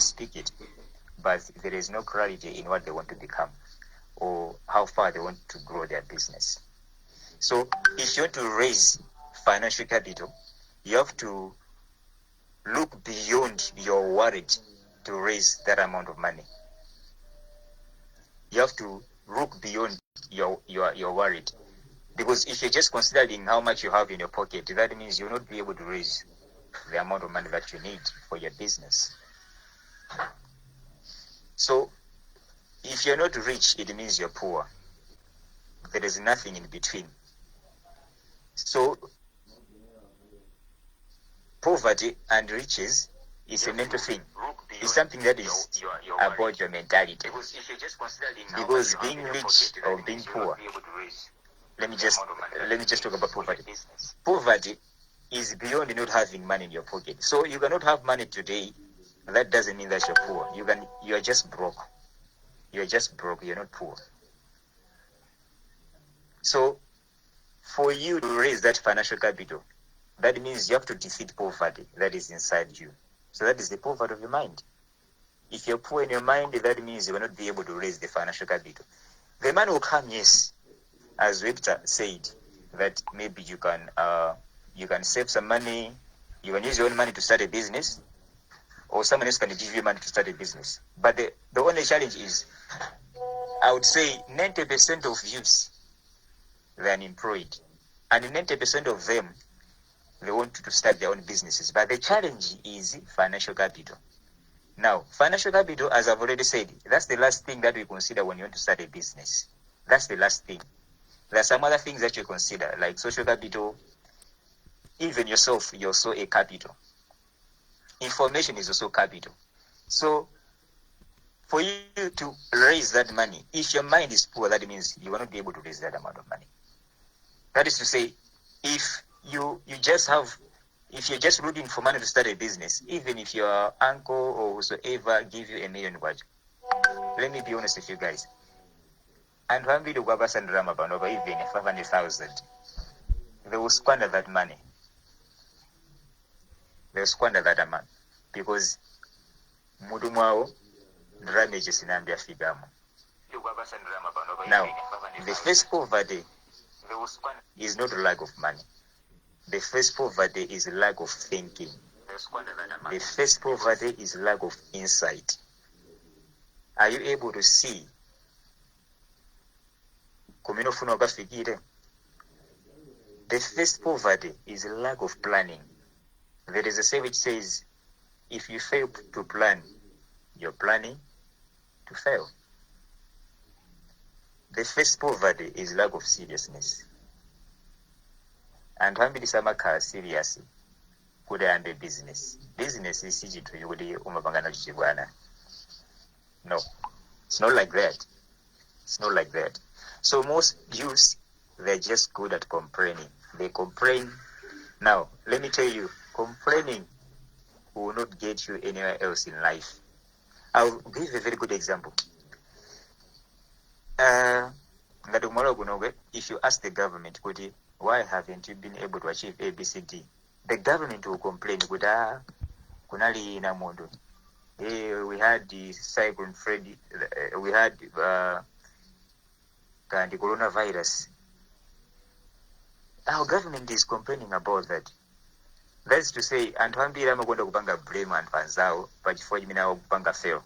just speak it, but there is no clarity in what they want to become or how far they want to grow their business. So if you want to raise financial capital, you have to look beyond your wallet to raise that amount of money. You have to look beyond your wallet. Because if you're just considering how much you have in your pocket, that means you'll not be able to raise the amount of money that you need for your business. So if you're not rich, it means you're poor. There is nothing in between. So poverty and riches is a mental thing. It's something that is about your mentality. Because being rich or being poor, let me just talk about poverty. Poverty is beyond not having money in your pocket. So you cannot have money today. That doesn't mean that you're poor. You are just broke. You're just broke. You're not poor. So for you to raise that financial capital, that means you have to defeat poverty that is inside you. So that is the poverty of your mind. If you're poor in your mind, that means you will not be able to raise the financial capital. The man will come, yes, as Victor said, that maybe you can save some money, you can use your own money to start a business, or someone else can give you money to start a business. But the only challenge is, I would say 90% of youths, they're unemployed. And 90% of them, they want to start their own businesses. But the challenge is financial capital. Now, financial capital, as I've already said, that's the last thing that we consider when you want to start a business. That's the last thing. There are some other things that you consider, like social capital. Even yourself, you're also a capital. Information is also capital. So, for you to raise that money, if your mind is poor, that means you will not be able to raise that amount of money. That is to say, if you're just looking for money to start a business, even if your uncle or whosoever give you $1 million, let me be honest with you guys. And when we do Babas and Ramaban over even 500,000, they will squander that money. They will squander that amount because Mudumao damages in Ambia Figamo. Now, the first poverty is not a lack of money. The first poverty is a lack of thinking. The first poverty is lack of insight. Are you able to see? The first poverty is a lack of planning. There is a saying which says, if you fail to plan, you're planning to fail. The first poverty is lack of seriousness. And when Samaka is serious, could I the business? Business is easy to you. No, it's not like that. It's not like that. So most youths, they're just good at complaining. They complain. Now, let me tell you, complaining will not get you anywhere else in life. I'll give a very good example. If you ask the government, why haven't you been able to achieve ABCD? The government will complain, we had the Cyclone Freddy, we had the coronavirus. Our government is complaining about that. That's to say, and one day I'm going to blame and Panzao, but before you now fail.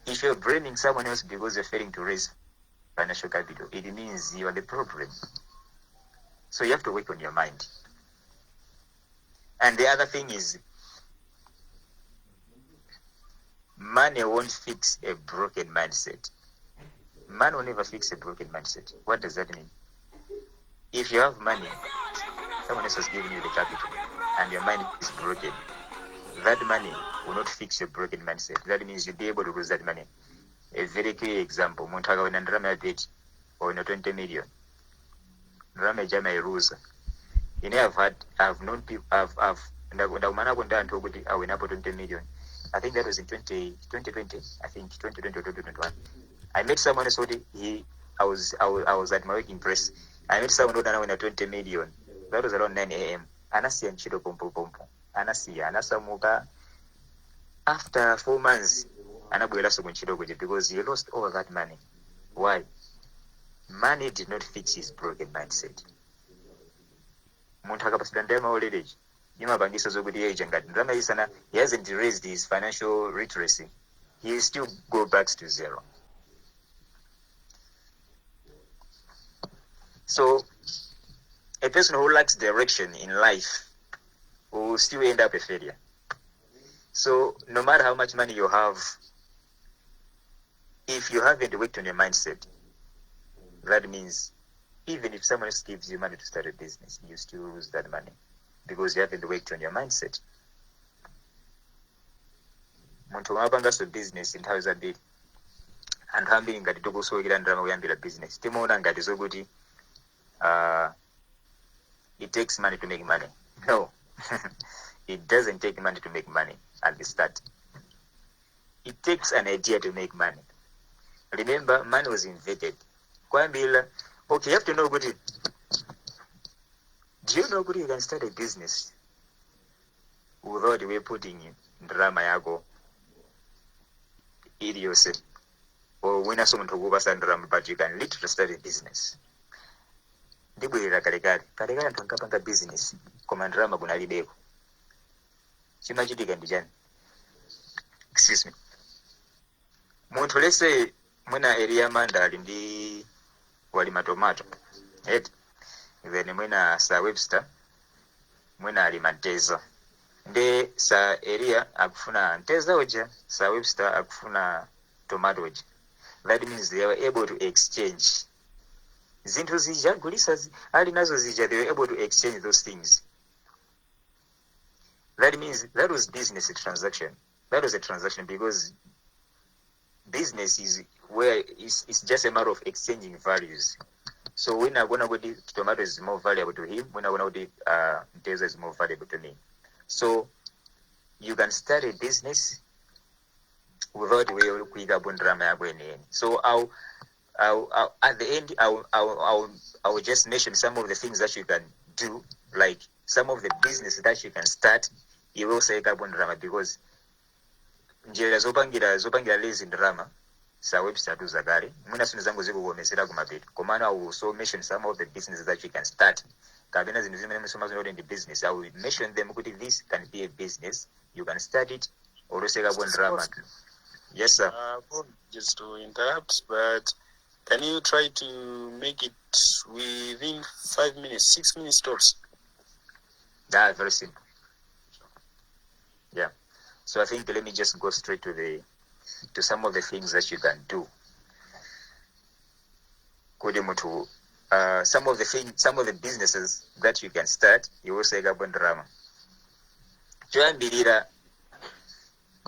If you're blaming someone else because you're failing to raise financial capital, it means you are the problem. So you have to work on your mind. And the other thing is, money won't fix a broken mindset. Man will never fix a broken mindset. What does that mean? If you have money, someone else has given you the capital, and your mind is broken, that money will not fix your broken mindset. That means you'll be able to lose that money. A very clear example, Montaga when Andrama paid or 20 million. Drama Jama Rusa. You know, I've known people, I've I went up 20 million. I think that was in 2020, I think 2020 or 2021. I met someone else, I was at my working press. I met someone who won 20 million. That was around 9 a.m. Anasi and Chido Pompo Pompo. Anasi, Anasamuka. After 4 months, anabweraso kunchito kuti because he lost all that money. Why? Money did not fix his broken mindset. Munthu akapasidwa ndalama olereji imapangiso zokuti yeja ngati ndalama isana he hasn't raised his financial literacy, he still go back to zero. So a person who lacks direction in life will still end up a failure. So no matter how much money you have, if you haven't worked on your mindset, that means even if someone else gives you money to start a business, you still lose that money because you haven't worked on your mindset. Muntu wapangaso business nthawi zambiri anthu ambiri ngati tikusowekera ndalama kuyambira business timaona ngati zokuti it takes money to make money. No. It doesn't take money to make money at the start. It takes an idea to make money. Remember, money was invented. Okay, you have to know good. Do you know good you can start a business without we putting in drama yago idiose or when a someone to go back and drama, but you can literally start a business. Ndibwera kalekale tunkapanga business koma drama kunalibeko. Chimachitika ndi chani? Excuse me. Munthu lese mwina area manda ali ndi walima tomato. Then mwina sa Webster mwina ali manteza. Nde sa area akufuna nteza oja, sa Webster akufuna tomato oja. That means they were able to exchange. Zinthu zija gulisa ali nazo zija, they were able to exchange those things. That means that was business transaction. That was a transaction because business is where it's just a matter of exchanging values. So when I'm gonna go, tomato is more valuable to him. When I'm gonna go, nteza is more valuable to me. So you can start a business without way of kuiga bundrama yabweni. So I'll at the end I'll just mention some of the things that you can do, like some of the business that you can start. You will say carbon drama because njira zopangira lazy drama sa website uzagari mwina sunu zangu ziko kuomesera kumapeto komana I will also mention some of the businesses that you can start. Kabina zinu zimene msoma zinu in the business, I will mention them kuti this can be a business, you can start it or say carbon drama. Yes sir. Just to interrupt, but can you try to make it within 5 minutes, 6 minutes tops? That's very simple. Yeah. So I think let me just go straight to some of the things that you can do. Some of the businesses that you can start, you will say carbon drama.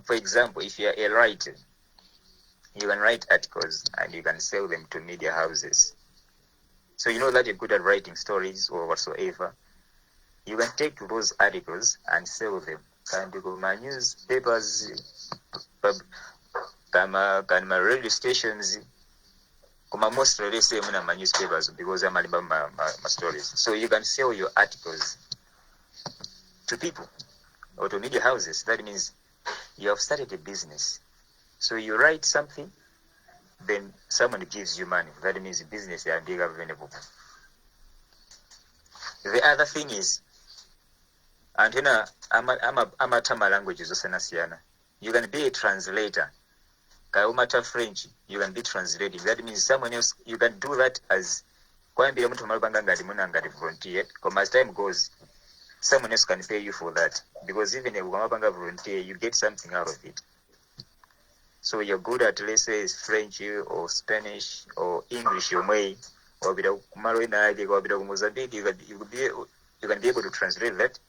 For example, if you are a writer, you can write articles and you can sell them to media houses. So you know that you're good at writing stories or whatsoever. You can take those articles and sell them. Can you go my newspapers, can my radio stations, most radio say my newspapers because I'm about my stories. So you can sell your articles to people or to media houses. That means you have started a business. So you write something, then someone gives you money. That means the business is available. The other thing is, and I'm a Tama languages osana. You can be a translator. Kaumata French, you can be translating. That means someone else, you can do that as volunteer. As time goes, someone else can pay you for that. Because even if you volunteer, you get something out of it. So you're good at, let's say, French or Spanish or English, you may, or Mozambique, you can be able to translate that.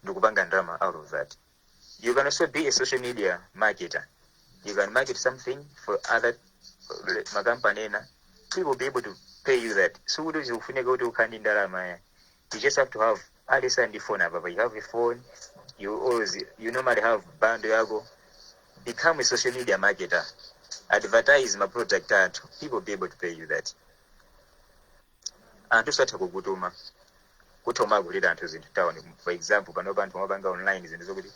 Out of that. You can also be a social media marketer. You can market something for other company. People will be able to pay you that. So what do you go to Kandindara? You just have to have the phone. You have a phone. You normally have band. Become a social media marketer. Advertise my product. People will be able to pay you that. And to start kutoma kulira nthu zinthu town. For example, pano bantu mabanga online zinthu zokuti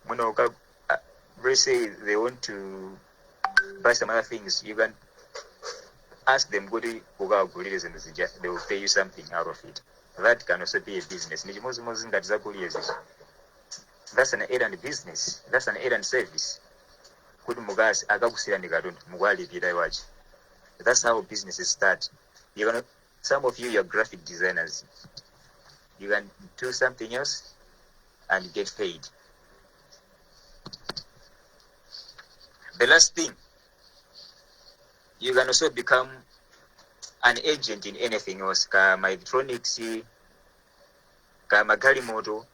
Let's say they want to buy some other things, you can ask them, they will pay you something out of it. That can also be a business. That's an aid and business. That's an aid and service. That's how businesses start. Some of you, you're graphic designers. You can do something else and get paid. The last thing, you can also become an agent in anything else. Kama electronics, kama gari moto.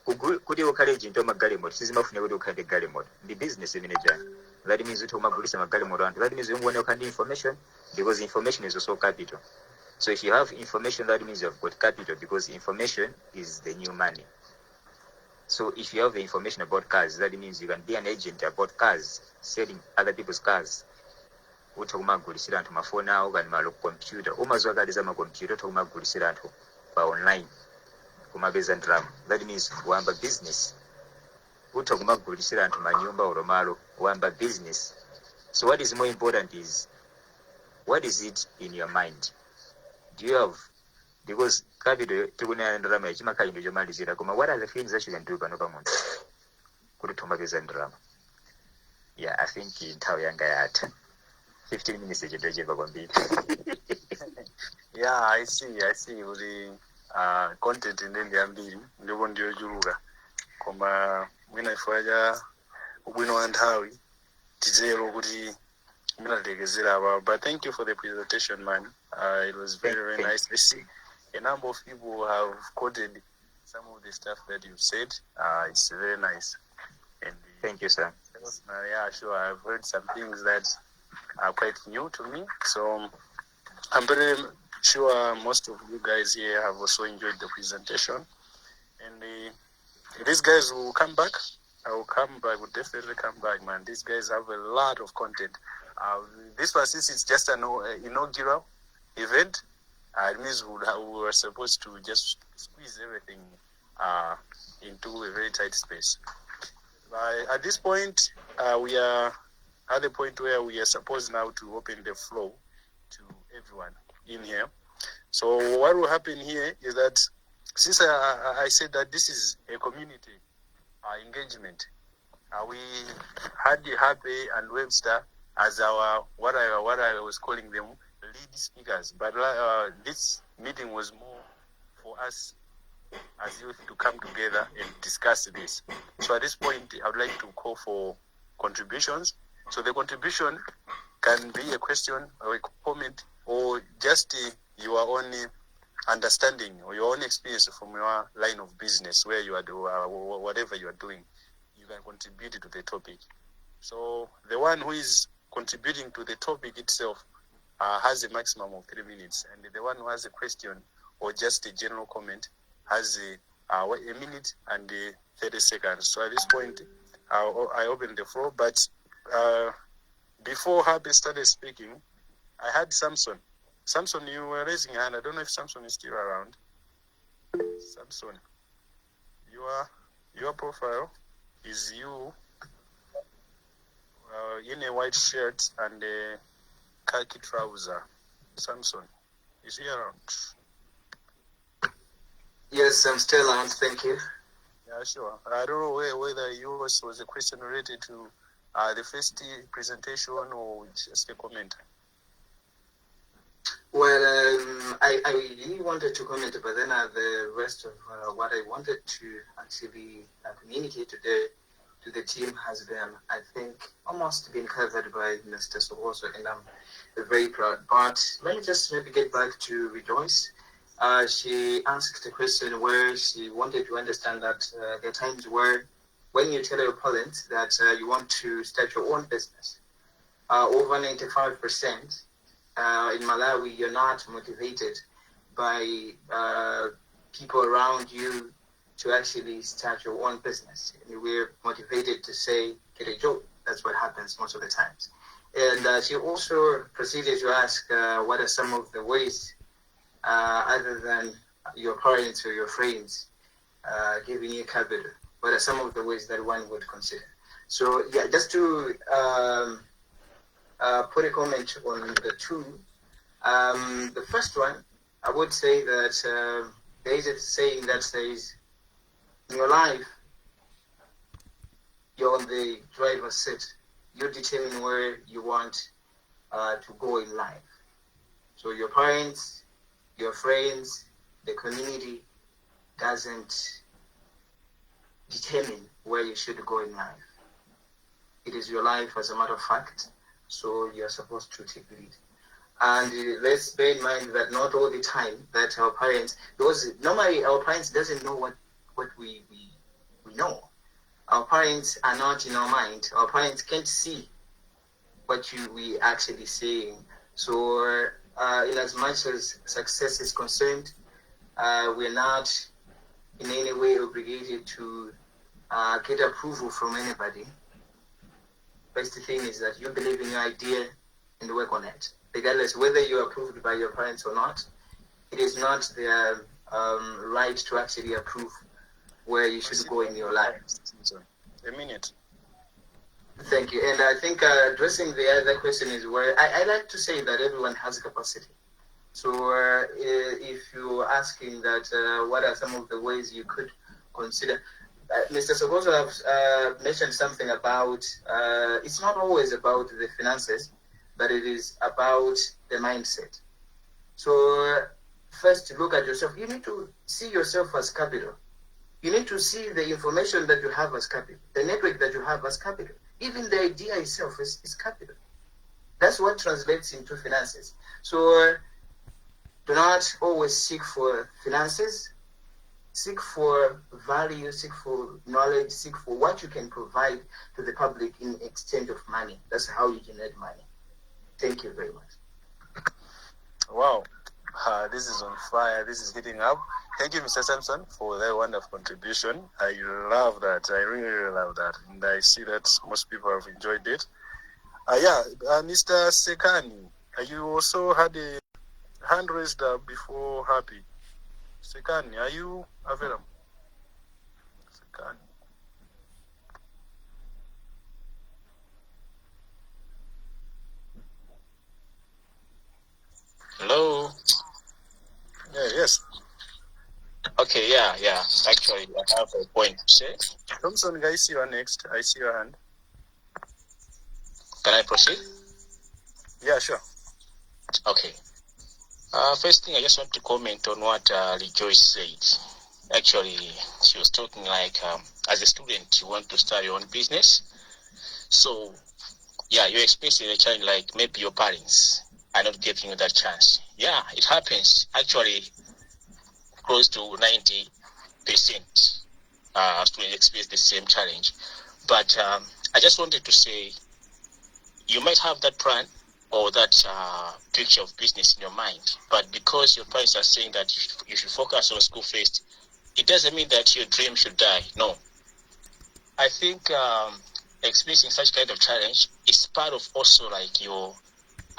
Kudi okale agent o magari moto. Sizima fune kudi okade gari moto. The business manager. That means uto magulisa magari moto. That means you want to have information, because information is also capital. So if you have information, that means you've got capital, because information is the new money. So if you have the information about cars, that means you can be an agent about cars, selling other people's cars. Utokumagulisira antu mafona awo kani malo computer. Umazwakaliza ma computer tokumagulisira antu pa online. Kumabeza ndalama. That means wamba business. Utokumagulisira antu manyumba olomalo wamba business. So what is more important is, what is it in your mind? Do you have, because capital tukuna ndalama yachima kali ndio malizira kuma, what are the things that you can do panopa muntu kuti tumabeza ndalama? Yeah, I think nthawi yanga yatha. 15 minutes ejendojeva kwambiri. Yeah, I see uri content ndende yambiri ndiko ndiyo chuluka koma mwina ifaja ubwino wa nthawi tizero kuti minatekezera apa. But thank you for the presentation, man. It was very nice. I see a number of people have quoted some of the stuff that you've said. It's very nice. And thank you, sir. Yeah, sure. I've heard some things that are quite new to me. So I'm pretty sure most of you guys here have also enjoyed the presentation. And these guys will come back. I will come back. Will definitely come back, man. These guys have a lot of content. This one, since it's just an inaugural event, it means we were supposed to just squeeze everything into a very tight space. At this point, we are at the point where we are supposed now to open the floor to everyone in here. So what will happen here is that, since I said that this is a community engagement, we had Happy and Webster as our what I was calling them lead speakers, but this meeting was more for us as youth to come together and discuss this. So at this point, I would like to call for contributions. So the contribution can be a question or a comment, or just your own understanding or your own experience from your line of business, where you are doing whatever you are doing. You can contribute to the topic. So the one who is contributing to the topic itself has a maximum of 3 minutes, and the one who has a question or just a general comment has a minute and 30 seconds. So at this point, I open the floor. But before Happy started speaking, I had Samson. Samson, you were raising your hand. I don't know if Samson is still around. Samson, your profile is you in a white shirt and a khaki trouser. Samson, is he around? Yes, I'm still on. Thank you. Yeah, sure. I don't know whether yours was a question related to the first presentation or just a comment. Well, I really wanted to comment, but then the rest of what I wanted to actually communicate today to the team has been, I think, almost been covered by Mr. Sohoso, and I'm very proud. But let me just maybe get back to Rejoice. She asked a question where she wanted to understand that there are times where, when you tell your opponent that you want to start your own business, over 95% in Malawi, you're not motivated by people around you to actually start your own business. We're motivated to say, get a job. That's what happens most of the times. And she also proceeded to ask what are some of the ways, other than your parents or your friends giving you capital. what are some of the ways that one would consider? So yeah, just to put a comment on the two. The first one, I would say that there is a saying that says, in your life, you're on the driver's seat. You determine where you want to go in life. So your parents, your friends, the community doesn't determine where you should go in life. It is your life, as a matter of fact, so you're supposed to take lead. And let's bear in mind that not all the time that our parents, because normally our parents doesn't know what we know. Our parents are not in our mind. Our parents can't see what we actually saying. So in as much as success is concerned, we're not in any way obligated to get approval from anybody. Best thing is that you believe in your idea and work on it. Regardless whether you're approved by your parents or not, it is not their right to actually approve where you should go in your life. A minute. Thank you. And I think addressing the other question is where I like to say that everyone has capacity. So if you're asking that what are some of the ways you could consider, Mr. Sokoso have mentioned something about it's not always about the finances, but it is about the mindset. So first, look at yourself. You need to see yourself as capital. You need to see the information that you have as capital, the network that you have as capital. Even the idea itself is capital. That's what translates into finances. So do not always seek for finances. Seek for value, seek for knowledge, seek for what you can provide to the public in exchange of money. That's how you generate money. Thank you very much. Wow. This is on fire. This is heating up. Thank you, Mr. Sampson, for that wonderful contribution. I love that. I really, really love that. And I see that most people have enjoyed it. Mr. Sekani, you also had a hand raised before Happy. Sekani, are you available? Sekani. Hello. Yeah, yes. Okay, yeah. Actually, I have a point to say. Thompson, I see you next. I see your hand. Can I proceed? Yeah, sure. Okay. First thing, I just want to comment on what Rejoice said. Actually, she was talking like, as a student, you want to start your own business. So, yeah, you're experiencing a challenge like maybe your parents are not giving you that chance. Yeah, it happens. Actually, close to 90% students experience the same challenge. But I just wanted to say, you might have that plan or that picture of business in your mind, but because your parents are saying that you should focus on school first, it doesn't mean that your dream should die. No. I think experiencing such kind of challenge is part of also like your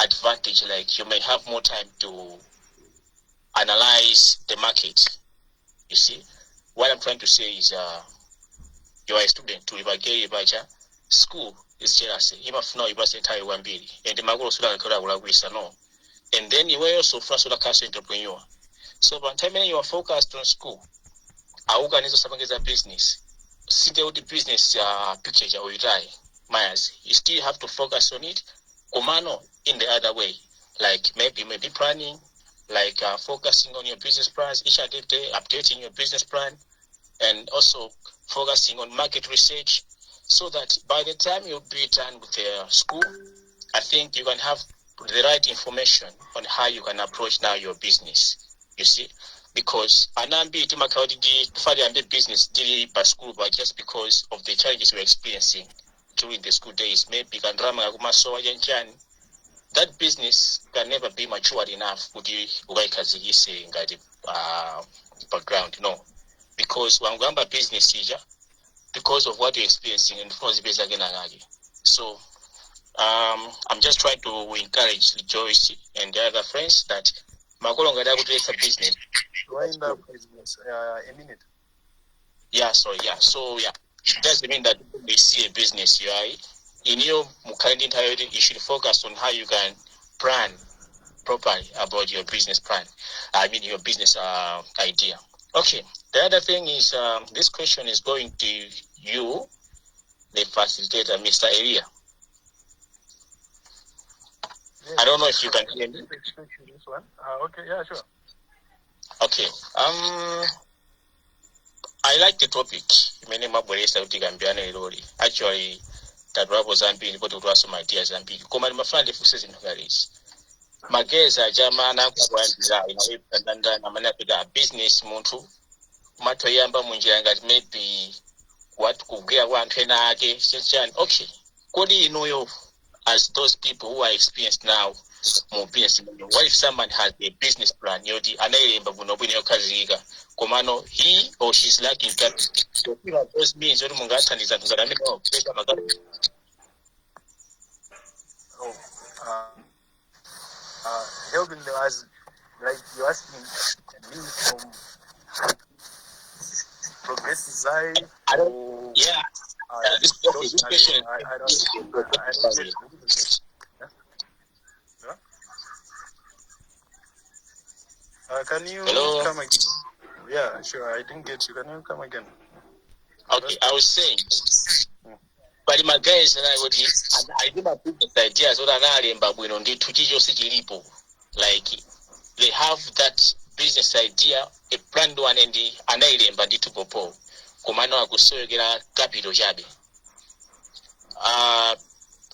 advantage. Like you may have more time to analyze the market. You see, what I'm trying to say is you are a student to school is jealousy. You must know you must enter one bill and the mago suda no. And then you are also first cash entrepreneur. So by the time you are focused on school, I organize something as a business. See the business picture you try. Myers, you still have to focus on it. Komano in the other way. Like maybe planning, like focusing on your business plans each and every day, updating your business plan, and also focusing on market research, so that by the time you'll be done with the school, I think you can have the right information on how you can approach now your business. You see, because anambi the business by school, but just because of the challenges we're experiencing during the school days, maybe that business can never be matured enough with the background, no. Because wangamba business ija, because of what you're experiencing and so I'm just trying to encourage Joyce and the other friends that Makolonga a business. Wind up business. A minute. So it doesn't mean that we see a business. In your current entirety, you should focus on how you can plan properly about your business plan. I mean your business idea. Okay. The other thing is this question is going to you, the facilitator, Mr. Elia. Yes, I don't know if you can hear me. This one. Okay, yeah, sure. Okay. I like the topic. Actually, that was Zambia, but it was my ideas Zambia. Come on, my friend, if you say in Hungary. Mageza jamana kuwanzira inawepandanda namana pida business muntu matoyamba munjira ngati maybe what kugea wantu ena ake chenchani. Okay. Kodi inoyo as those people who are experienced now more business. What if someone has a business plan? Yodi anayelemba buno bwino kazika. Komano he or she's lacking that. So you have those means yodi mungathandiza ntuzana mino pesa magari. Helping them as like you're asking me from progressive side. I don't. Yeah. This question. I don't get it. Can you come again? Yeah, sure. I didn't get you. Can you come again? Okay, I was saying. But my guys and I do my business ideas. So that I remember when on the Tuchijo City like they have that business idea, a planned one, and the anailemba ndi tupopo. Komano akusoyogera capital jabe.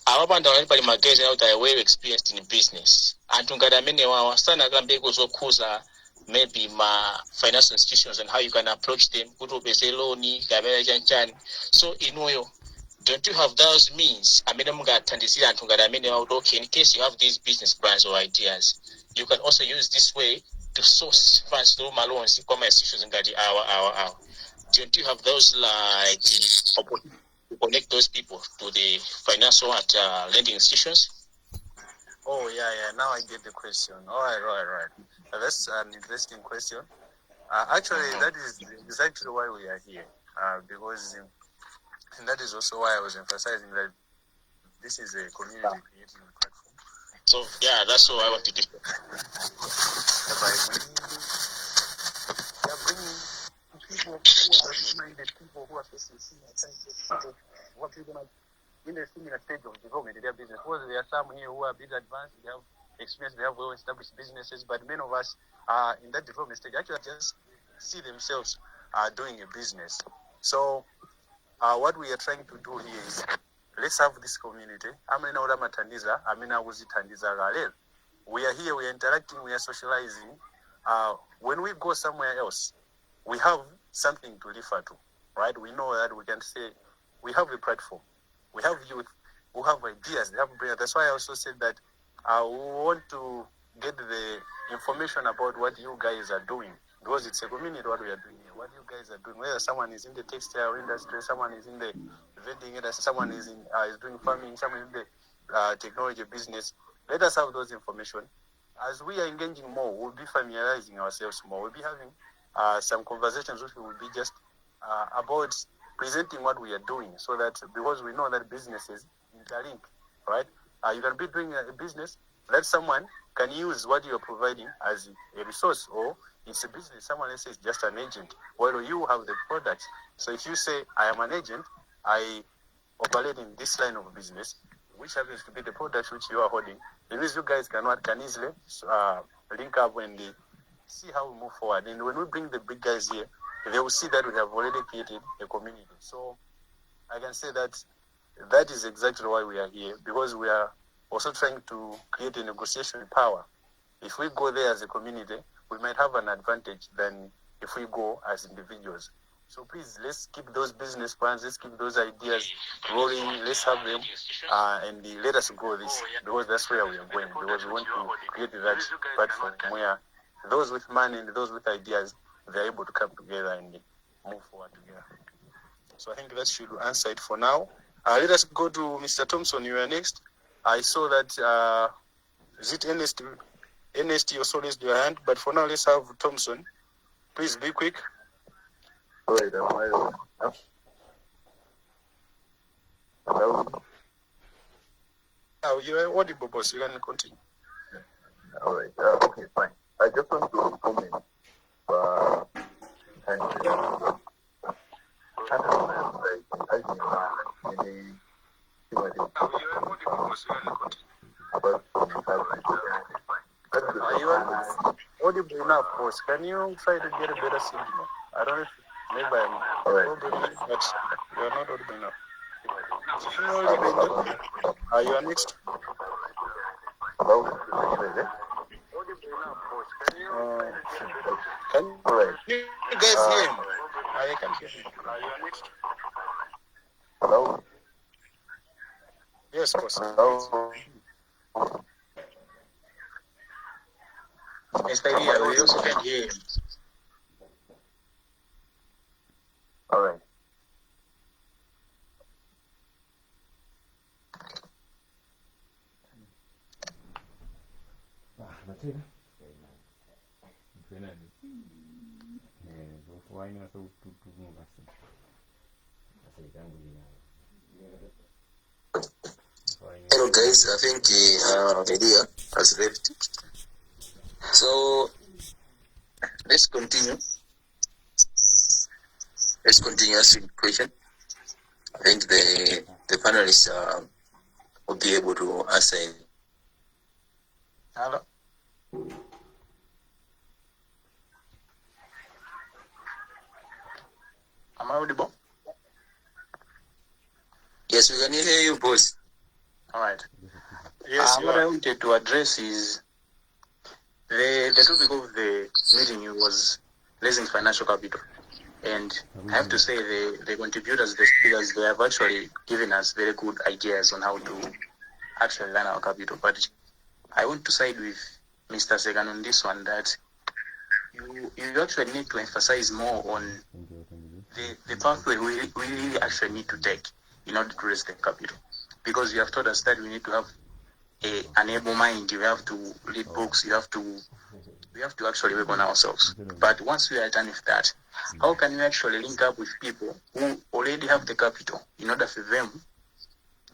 Ababanda bali magezi now that are well experienced in business. And tungadamene wa sana kambeko zokuza maybe my financial institutions and how you can approach them. Kuto bese loani, kabela chanchan. So inuyo, don't you have those means? I mean, okay, in case you have these business plans or ideas, you can also use this way to source funds through loans, institutions in the hour. Don't you have those like opportunities to connect those people to the financial lending institutions? Oh yeah. Now I get the question. All right. That's an interesting question. Actually, that is exactly why we are here. Because and that is also why I was emphasizing that this is a community creating platform. So yeah, that's what I wanted to do. We are bringing people who are minded, people who are facing senior people who are people in a similar stage of development in their business. Because there are some here who are a bit advanced, they have experience, they have well-established businesses, but many of us are in that development stage actually just see themselves doing a business. So what we are trying to do here is let's have this community. We are here, we are interacting, we are socializing. When we go somewhere else, we have something to refer to, right? We know that we can say we have a platform. We have youth who have ideas, they have brains. That's why I also said that we want to get the information about what you guys are doing, because it's a community what we are doing here. What you guys are doing, whether someone is in the textile industry, someone is in the vending industry, someone is doing farming, someone in the technology business. Let us have those information. As we are engaging more, we'll be familiarizing ourselves more. We'll be having some conversations which will be just about presenting what we are doing, so that because we know that businesses interlink, right? You can be doing a business that someone can use what you are providing as a resource, or it's a business someone else is just an agent, while you have the product. So if you say I am an agent, I operate in this line of business, which happens to be the product which you are holding, it means you guys can easily link up and see how we move forward. And when we bring the big guys here, they will see that we have already created a community. So I can say that that is exactly why we are here, because we are also trying to create a negotiation power. If we go there as a community, we might have an advantage than if we go as individuals. So please, let's keep those business plans, let's keep those ideas rolling, let's have them, and let us grow this, because that's where we are going, because we want to create that platform where those with money and those with ideas, they're able to come together and move forward together. So I think that should answer it for now. Let us go to Mr. Thompson. You are next. I saw that, is it Ernest? Ernest, you also raised your hand, but for now, let's have Thompson. Please be quick. All right, hello. Oh, you're audible, boss. You can continue. All right. Okay, fine. I just want to comment. And are you audible enough, boss? Can you try to get a better signal? I don't know if maybe I'm probably, but you're not audible enough. You are next. Hello? Can you guys hear him? I can't hear him. You are next. Hello? Yes, boss. Hello? Mr. Ria, we also can hear him. All right. Hello guys, I think Elia has left. So let's continue. Let's continue asking the question. I think the panelists will be able to answer it. Hello. Am I audible? Yes, we can hear you, boss. All right. Yes, what I wanted to address is the topic of the meeting was raising financial capital. And I have to say the contributors, the speakers, they have actually given us very good ideas on how to actually run our capital. But I want to side with Mr. Segan on this one, that you actually need to emphasize more on the pathway we really actually need to take in order to raise the capital. Because you have told us that we need to have an able mind, you have to read books, we have to actually work on ourselves. But once we are done with that, how can we actually link up with people who already have the capital in order for them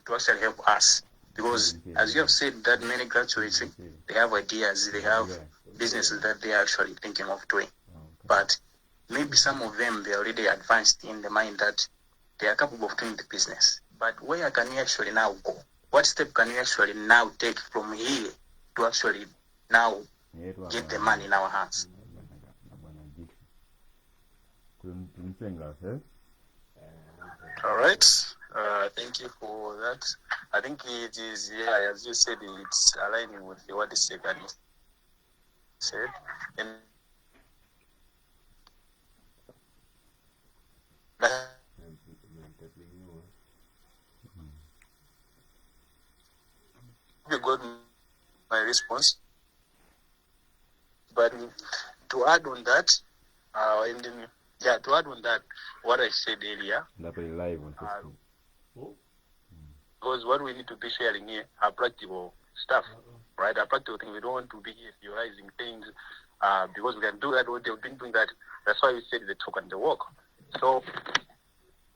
to actually help us? Because as you have said, that many graduates, they have ideas, they have businesses that they are actually thinking of doing. But maybe some of them, they are already advanced in the mind that they are capable of doing the business. But where can we actually now go? What step can we actually now take from here to actually now get the money in our hands? all right. Thank you for that. I think it is, yeah, as you said, it's aligning with what the second said. And you got my response. But to add on that, to add on that, what I said earlier, because what we need to be sharing here are practical stuff, right? Are practical things. We don't want to be theorizing things, because we can do that. They've been doing that. That's why we said the talk and the walk. So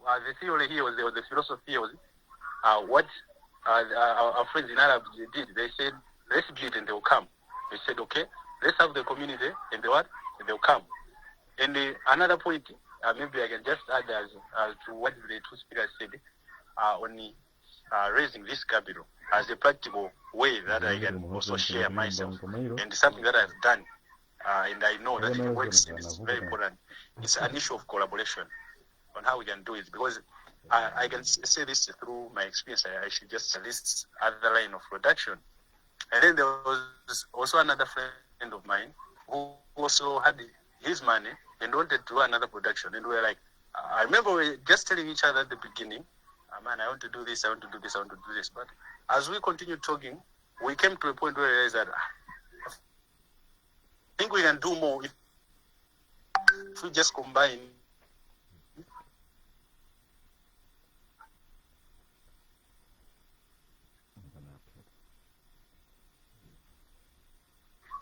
the theory here was the philosophy was what our friends in Arab did. They said, let's build and they'll come. They said, okay, let's have the community and the what? And they'll come. And another point, maybe I can just add as to what the two speakers said on raising this capital as a practical way that I can also share myself. And something that I've done, and I know that it works and it's very important. It's an issue of collaboration on how we can do it, because I can say this through my experience. I should just list other line of production. And then there was also another friend of mine who also had his money and wanted to do another production. And we were like, I remember we were just telling each other at the beginning, man, I want to do this, I want to do this, I want to do this. But as we continued talking, we came to a point where we realized that I think we can do more if we just combine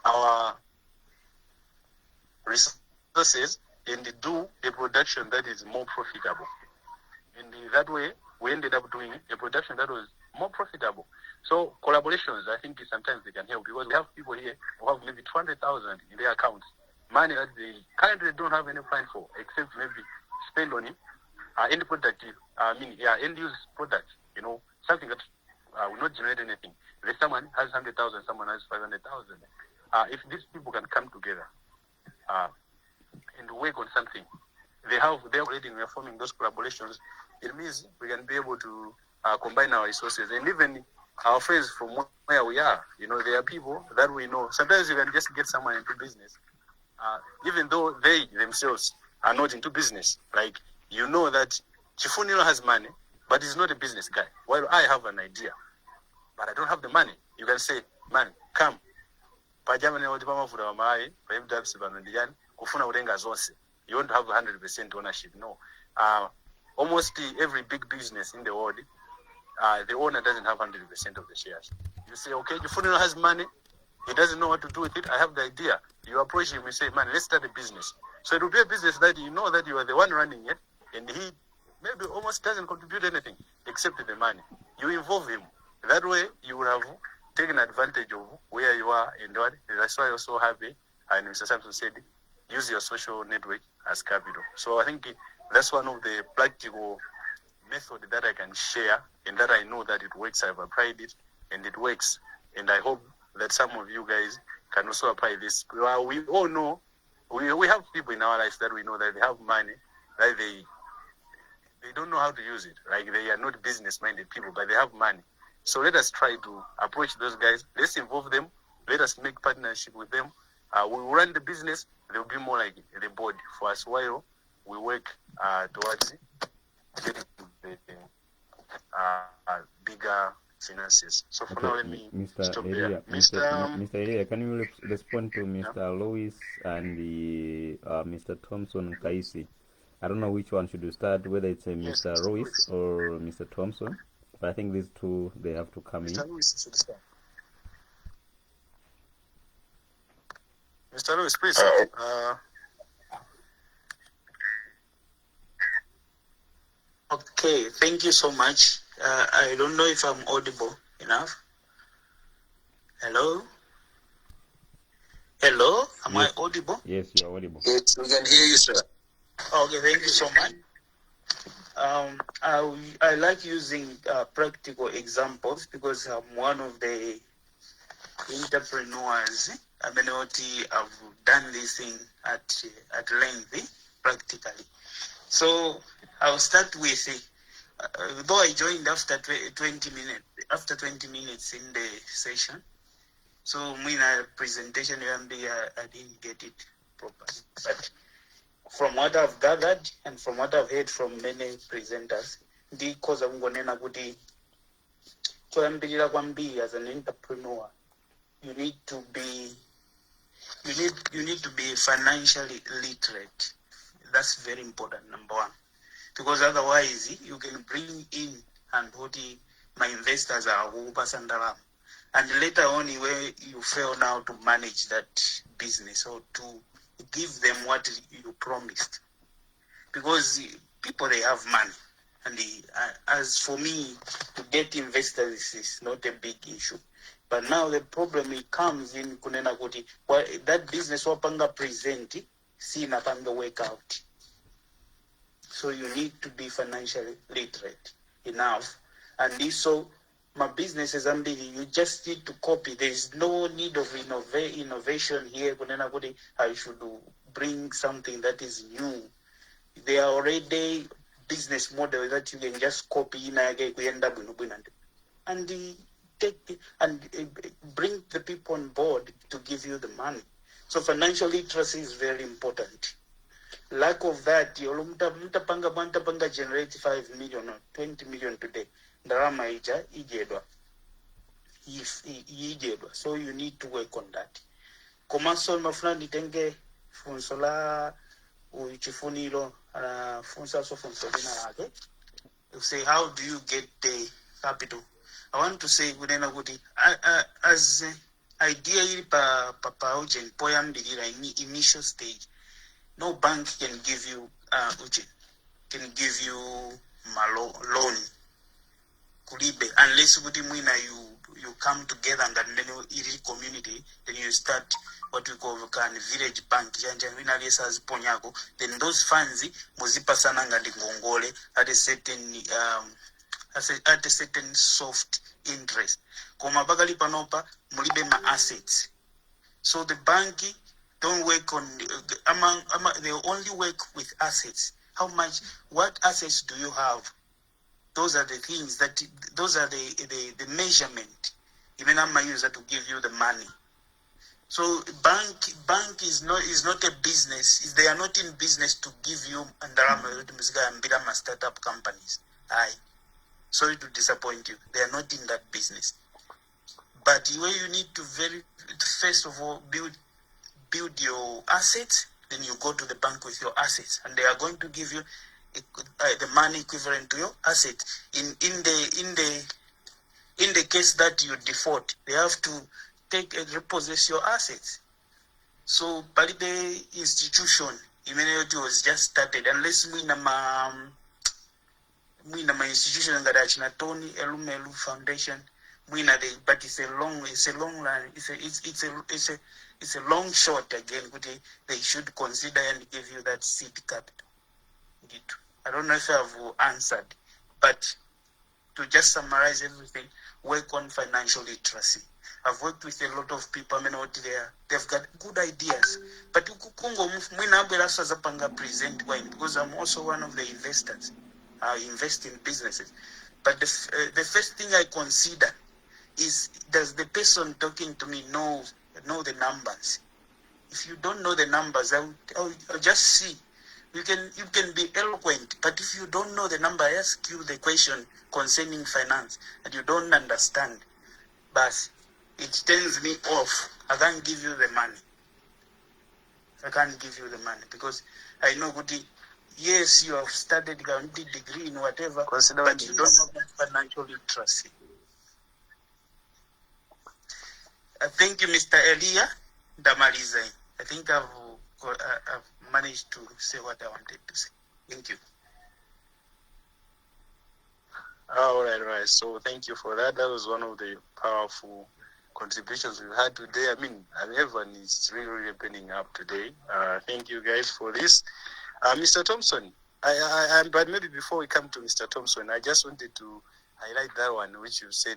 our resources and do a production that is more profitable. And that way, we ended up doing a production that was more profitable. So collaborations, I think sometimes they can help, because we have people here who have maybe 200,000 in their accounts, money that they currently don't have any plan for, except maybe spend on it, end end use products, something that will not generate anything. If someone has 100,000, someone has 500,000. If these people can come together and work on something, they're already forming those collaborations. It means we can be able to combine our resources, and even our friends from where we are. There are people that we know. Sometimes you can just get someone into business, even though they themselves are not into business. Like, that Chifunilo has money, but he's not a business guy. While I have an idea, but I don't have the money. You can say, man, come. You won't have 100% ownership. No. Almost every big business in the world, the owner doesn't have 100% of the shares. You say, okay, Jufunino has money. He doesn't know what to do with it. I have the idea. You approach him and say, man, let's start a business. So it will be a business that you know that you are the one running it, and he maybe almost doesn't contribute anything except the money. You involve him. That way, you will have taken advantage of where you are and what. That's why I also have it. And Mr. Sampson said, use your social network as capital. So I think that's one of the practical methods that I can share, and that I know that it works. I've applied it and it works. And I hope that some of you guys can also apply this. We all know, we have people in our lives that we know that they have money, that they don't know how to use it. Like, they are not business-minded people, but they have money. So let us try to approach those guys. Let's involve them. Let us make partnership with them. We will run the business. They will be more like the board for us while we work towards getting the bigger finances. So for now, let me stop there. Mr. Elia, can you respond to Mr. Lois and Mr. Thompson Kaisi? I don't know which one should you start, whether it's Mr. Lois or Mr. Thompson. But I think these two, they have to come Mr. in. Lewis should start. Mr. Lewis, please. Okay, thank you so much. I don't know if I'm audible enough. Hello? Am Yes. I audible? Yes, you are audible. Yes, we can hear you, sir. Okay, thank you so much. I like using practical examples because I'm one of the entrepreneurs. I've done this thing at length, practically. So I'll start with, though I joined after 20 minutes in the session. So my presentation, I didn't get it properly. But from what I've gathered and from what I've heard from many presenters, because I'm going to as an entrepreneur, you need to be financially literate. That's very important, number one, because otherwise you can bring in and my investors are Sandaram, and later on where you fail now to manage that business or to give them what you promised, because people, they have money, and as for me, to get investors is not a big issue. But now the problem, it comes in kunena kuti that business wapanga present sina panga work out. So you need to be financially literate enough, and this, so my business is you just need to copy. There is no need of innovation here. Kunena kuti I should bring something that is new. There are already business model that you can just copy and take and bring the people on board to give you the money. So financial literacy is very important. Lack of that, mutapanga generate 5 million or 20 million today. Ndarama ijedwa. So you need to work on that. Komaso mafulani tenge funsola uchifunilo funsa so funsolina lake. You say, how do you get the capital? I want to say, as idea pa ujeng poyam initial stage. no bank can give you can give you loan kulibe unless kuti mwina you come together and then ili community, then you start what we call village bank chanja wina aliyesa aziponyako, then those funds muzipasana ngati ngongole at a certain soft interest. Koma bakali panopa mulibe ma assets, so the bank don't work on they only work with assets. How much, what assets do you have? Those are the things those are the measurement even I'm user to give you the money. So bank is not a business. They are not in business to give you and startup companies. Sorry to disappoint you. They are not in that business. But where you need to first of all build your assets, then you go to the bank with your assets, and they are going to give you the money equivalent to your assets. In the case that you default, they have to repossess your assets. So, the institution, immediately was just started, unless we my institution that Achina Tony Elumelu Foundation, but it's a long line. It's a long shot again. They should consider and give you that seed capital. I don't know if I've answered, but to just summarize everything, work on financial literacy. I've worked with a lot of people. They've got good ideas, but because I'm also one of the investors. I invest in businesses, but the first thing I consider is, does the person talking to me know the numbers? If you don't know the numbers, I'll just see. You can be eloquent, but if you don't know the number, I ask you the question concerning finance and you don't understand, but it turns me off. I can't give you the money. I can't give you the money because I know yes, you have studied a degree in whatever, but you don't have financial literacy. Thank you, Mr. Elia Damalize. I think I've managed to say what I wanted to say. Thank you. All right. So thank you for that. That was one of the powerful contributions we've had today. I mean, everyone is really opening up today. Thank you guys for this. Mr. Thompson, but maybe before we come to Mr. Thompson, I just wanted to highlight that one which you said,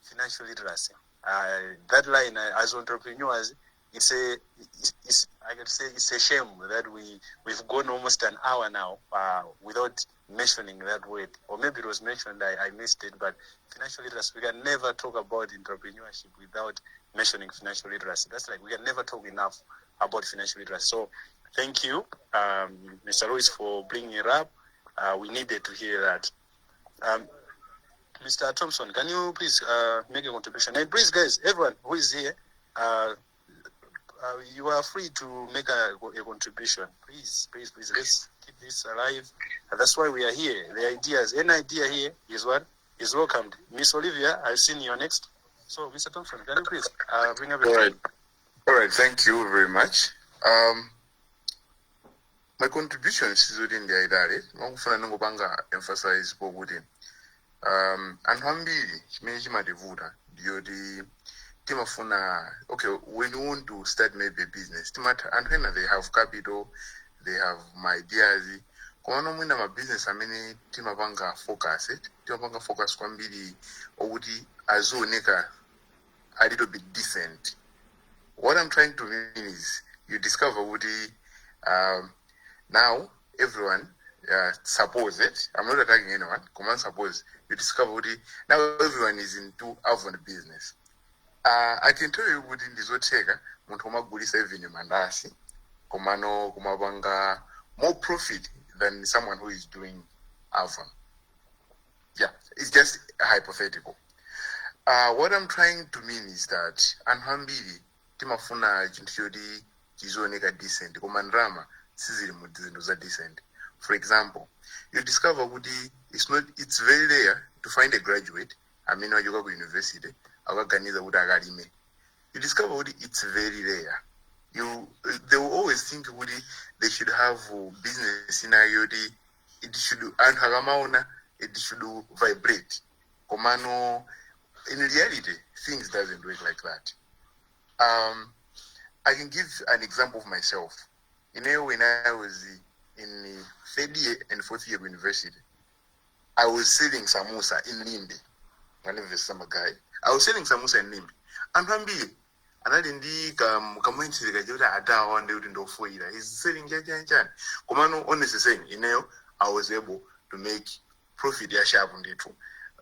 financial literacy. That line, as entrepreneurs, I can say it's a shame that we've gone almost an hour now without mentioning that word, or maybe it was mentioned, I missed it. But financial literacy, we can never talk about entrepreneurship without mentioning financial literacy. That's like we can never talk enough about financial literacy. So thank you, Mr. Lewis, for bringing it up. We needed to hear that. Mr. Thompson, can you please make a contribution? And please, guys, everyone who is here, you are free to make a contribution. Please, let's keep this alive. That's why we are here. The ideas, any idea here is welcomed. Miss Olivia, I've seen you next. So, Mr. Thompson, can you please bring up your All right, thank you very much. My contribution is within the idea. I'm emphasize within. And hambili chimene chimatevuta ndiyo timafuna, okay, when you want to start maybe a business, and they have capital, they have my ideas. Kono mwina ma business amene timapanga focus kwambiri okuti azioneka a little bit decent. What I'm trying to mean is, you discover kuti now everyone suppose it. I'm not attacking anyone. Command suppose you discover what now everyone is into Avon business. I can tell you within this whatever Montoma Buddhist revenue mandasi, Komano, Kumabanga, more profit than someone who is doing Avon. Yeah, it's just hypothetical. What I'm trying to mean is that Anhambili, Timafuna Jintiodi, Kizonega decent, Komandrama, Sizil Mudiza decent. For example, you discover it's very rare to find a graduate. I mean, you go to university, you discover it's very rare. they will always think Woody they should have business scenario. It should and Hagamauna it should vibrate. Komano, in reality, things doesn't work like that. I can give an example of myself. When I was in the third year and fourth year of university, I was selling samosa in Limbi. I live with some guy. I was selling samosa in Limbi. And Rambi, and I didn't community the Ada one day didn't for either. He's selling Jan. Komano honestly saying, I was able to make profit ya sharp on the two.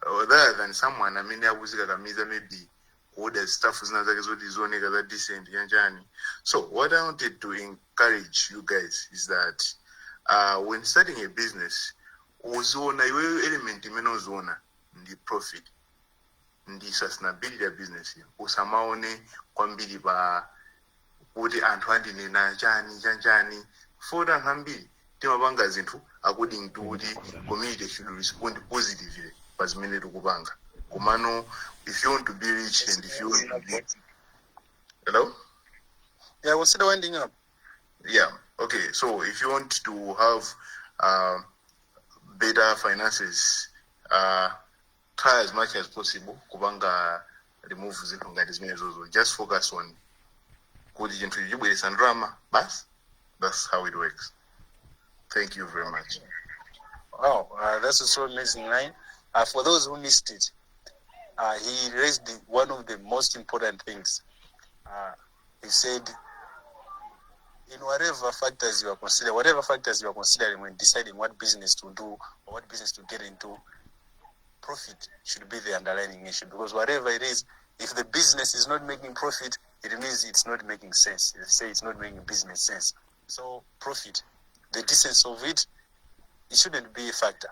Other than someone, I mean, I was maybe all the stuff is not that decent. So what I wanted to encourage you guys is that when starting a business, ozona iweyo element imene ozona ndi profit ndi sustainability ya business usamaone kwambiri pa kuti anthu andinena chani for anthu ambiri timapanga zinthu according to kuti community should respond positively pa zimene tikupanga komano if you want to be rich and if you want to be hello Yeah, we'll see the winding up. Yeah, okay, so if you want to have better finances, try as much as possible kubanga remove zinthu ngati zimene zozo. Just focus on kuti chinthu chibweresa drama bas. That's how it works. Thank you very much. Wow, that's a so amazing line. For those who missed it, he raised one of the most important things. He said, in whatever factors you are considering when deciding what business to do or what business to get into, profit should be the underlying issue. Because whatever it is, if the business is not making profit, it means it's not making sense. They say it's not making business sense. So profit, the distance of it shouldn't be a factor.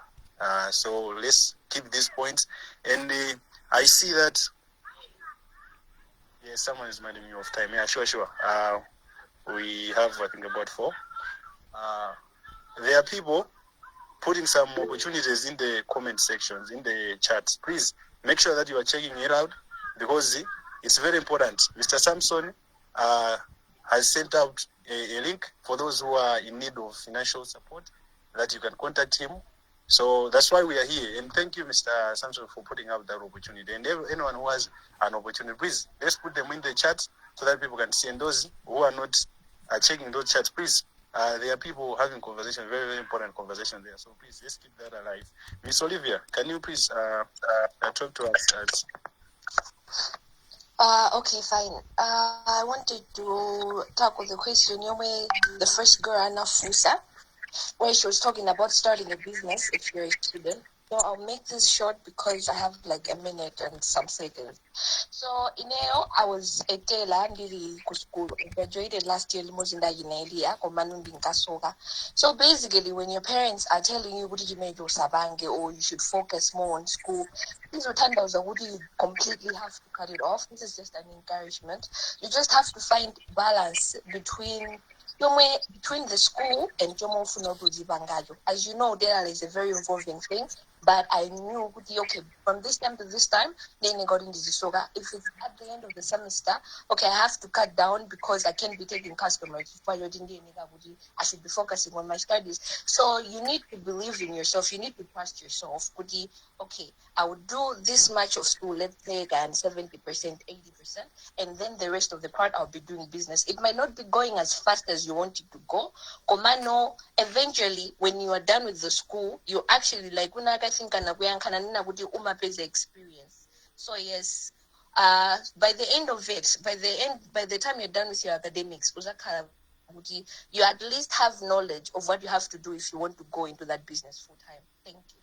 So let's keep these points. And I see that, yeah, someone is reminding me of time. Yeah, sure. We have, I think, about 4. There are people putting some opportunities in the comment sections, in the chats. Please make sure that you are checking it out because it's very important. Mr. Sampson has sent out a link for those who are in need of financial support that you can contact him. So that's why we are here. And thank you, Mr. Sampson, for putting out that opportunity. And anyone who has an opportunity, please, let's put them in the chat so that people can see. And those who are not checking those chats, please, there are people having conversation, very, very important conversation there. So please, let's keep that alive. Miss Olivia, can you please talk to us? Okay, fine. I wanted to tackle the question where the first girl, Anafusa, where she was talking about starting a business if you're a student. So I'll make this short because I have like a minute and some seconds. So I was a tailor ndiri ku school. I graduated last year limuzinda yinelia komanundi nkasoka. So basically when your parents are telling you kuti chimene usabange or you should focus more on school, these uthandauza kuti you completely have to cut it off. This is just an encouragement. You just have to find balance between the school and as you know, there is a very involving thing. But I knew, okay, from this time to this time, then I got into the soga. If it's at the end of the semester, okay, I have to cut down because I can't be taking customers. I should be focusing on my studies. So you need to believe in yourself. You need to trust yourself. Okay, I would do this much of school, let's say, and 70%, 80%, and then the rest of the part I'll be doing business. It might not be going as fast as you want it to go. Komano, eventually, when you are done with the school, you actually like experience. So yes, by the end of it, by the time you're done with your academics, you at least have knowledge of what you have to do if you want to go into that business full time. Thank you.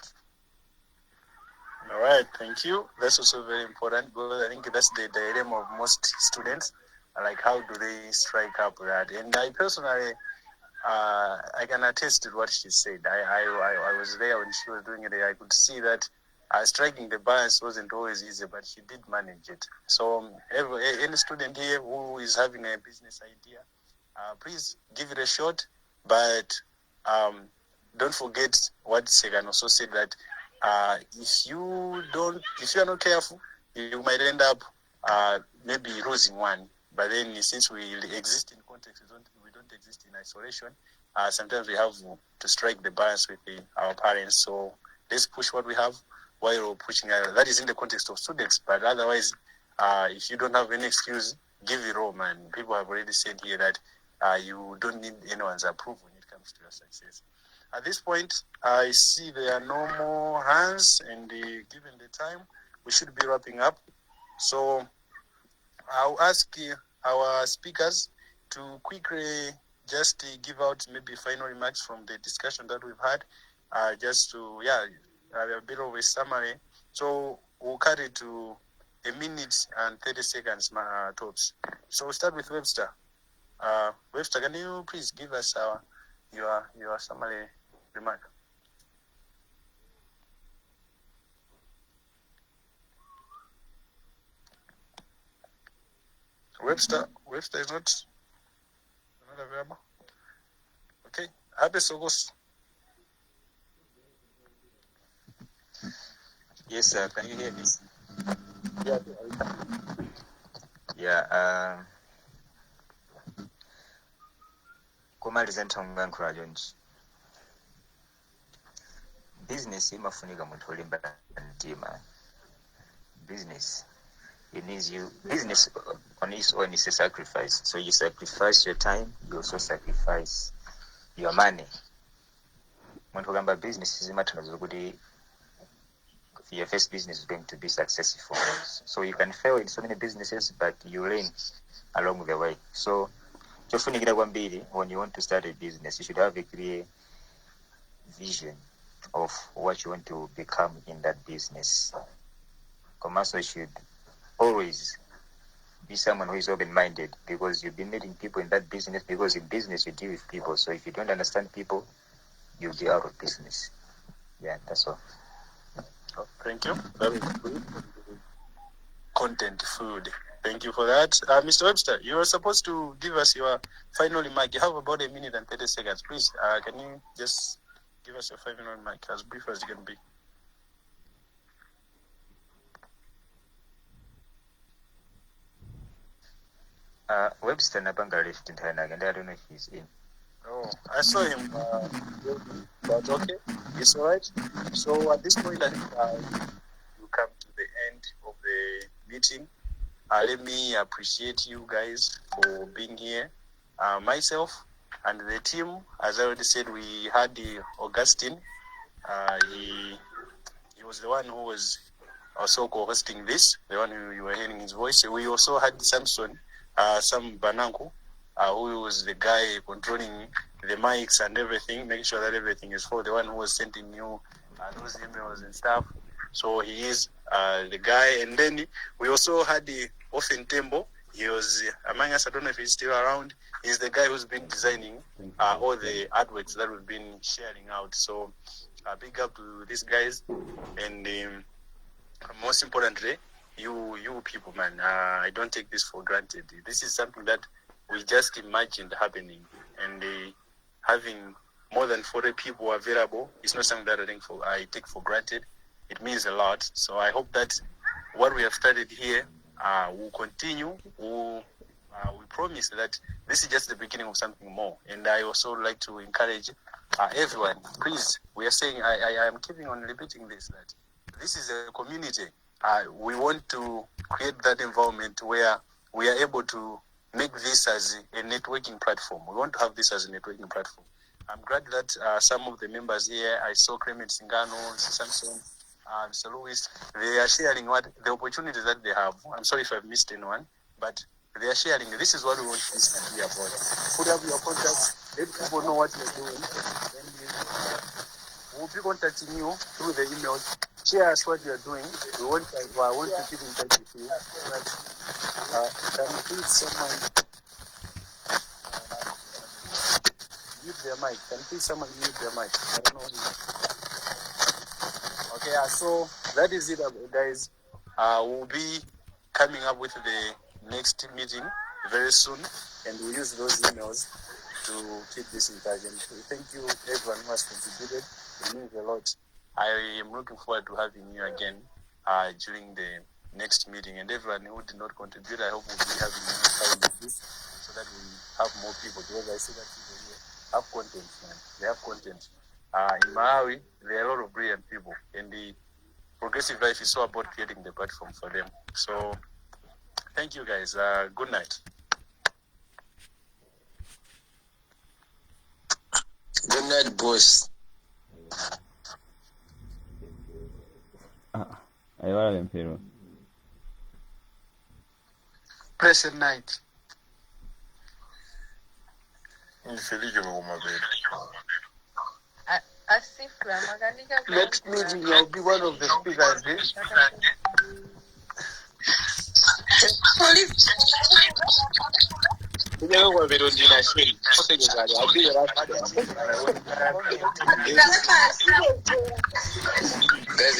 All right, thank you. That's also very important because I think that's the dilemma of most students. Like, how do they strike up that? And I personally, I can attest to what she said. I was there when she was doing it. I could see that striking the balance wasn't always easy, but she did manage it. So any student here who is having a business idea, please give it a shot. But don't forget what Segan also said, that if you are not careful, you might end up maybe losing one. But then since we exist in context, we don't exist in isolation. Sometimes we have to strike the balance with our parents. So let's push what we have while pushing. That is in the context of students. But otherwise, if you don't have any excuse, give it all, man. People have already said here that you don't need anyone's approval when it comes to your success. At this point, I see there are no more hands, and given the time, we should be wrapping up. So I'll ask our speakers to quickly just give out maybe final remarks from the discussion that we've had, just to, a bit of a summary. So we'll cut it to a minute and 30 seconds tops. So we'll start with Webster. Webster, can you please give us your summary remark? Webster is not available. Okay, Happy Sogos. Yes, sir. Can you hear me? Yeah. Yeah. Kumaliza ntonga nkulayo nti business imafunika muntu olimba ntima. Business, it needs you. Business on its own is a sacrifice. So you sacrifice your time, you also sacrifice your money. When we talk about business, your first business is going to be successful. So you can fail in so many businesses, but you learn along the way. So when you want to start a business, you should have a clear vision of what you want to become in that business. Commercial should always be someone who is open-minded, because you'll be meeting people in that business, because in business you deal with people. So if you don't understand people, you'll be out of business. Yeah, that's all. Oh, thank you. That was good. Content food. Thank you for that. Mr. Webster, you were supposed to give us your final remark. You have about a minute and 30 seconds. Please, can you just give us your final remark, as brief as you can be? Webster Nabanga left in Thailand, and I don't know if he's in. Oh, I saw him, but okay, it's all right. So at this point, I think we come to the end of the meeting. Let me appreciate you guys for being here. Myself and the team, as I already said, we had Augustine. He was the one who was also co-hosting this, the one who you were hearing his voice. We also had Samson, Sam Bananku, who was the guy controlling the mics and everything, making sure that everything is full, the one who was sending you those emails and stuff. So he is the guy. And then we also had the Often Tembo. He was among us. I don't know if he's still around. He's the guy who's been designing all the artworks that we've been sharing out. So big up to these guys. And most importantly, you people, man, I don't take this for granted. This is something that we just imagined happening, and having more than 40 people available is not something that I take for granted. It means a lot. So I hope that what we have started here will continue. We promise that this is just the beginning of something more. And I also like to encourage everyone, please, we are saying, I am keeping on repeating this, that this is a community. We want to create that environment where we are able to make this as a networking platform. We want to have this as a networking platform. I'm glad that some of the members here, I saw Clement Singano, Samson, Mr. Lewis, they are sharing what the opportunities that they have. I'm sorry if I've missed anyone, but they are sharing. This is what we want this to be about. Put up your contacts, let people know what you're doing. We'll be contacting you through the email. Share us what you're doing. I want to keep in touch with you. Can please someone mute their mic? Can please someone mute their mic? I don't know. Okay, so that is it, guys. We'll be coming up with the next meeting very soon, and we'll use those emails to keep this in touch. And thank you, everyone who has contributed. It means a lot. I am looking forward to having you again during the next meeting. And everyone who did not contribute, I hope we'll be having more time with this so that we have more people. Because I see that people here have content, man. They have content. In Malawi, there are a lot of brilliant people, and the progressive life is so about creating the platform for them. So, thank you guys. Good night. Good night, boss. Ahí va el enfermo. Present night. Next meeting, I'll be one of the speakers. Guys,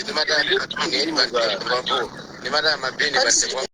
no matter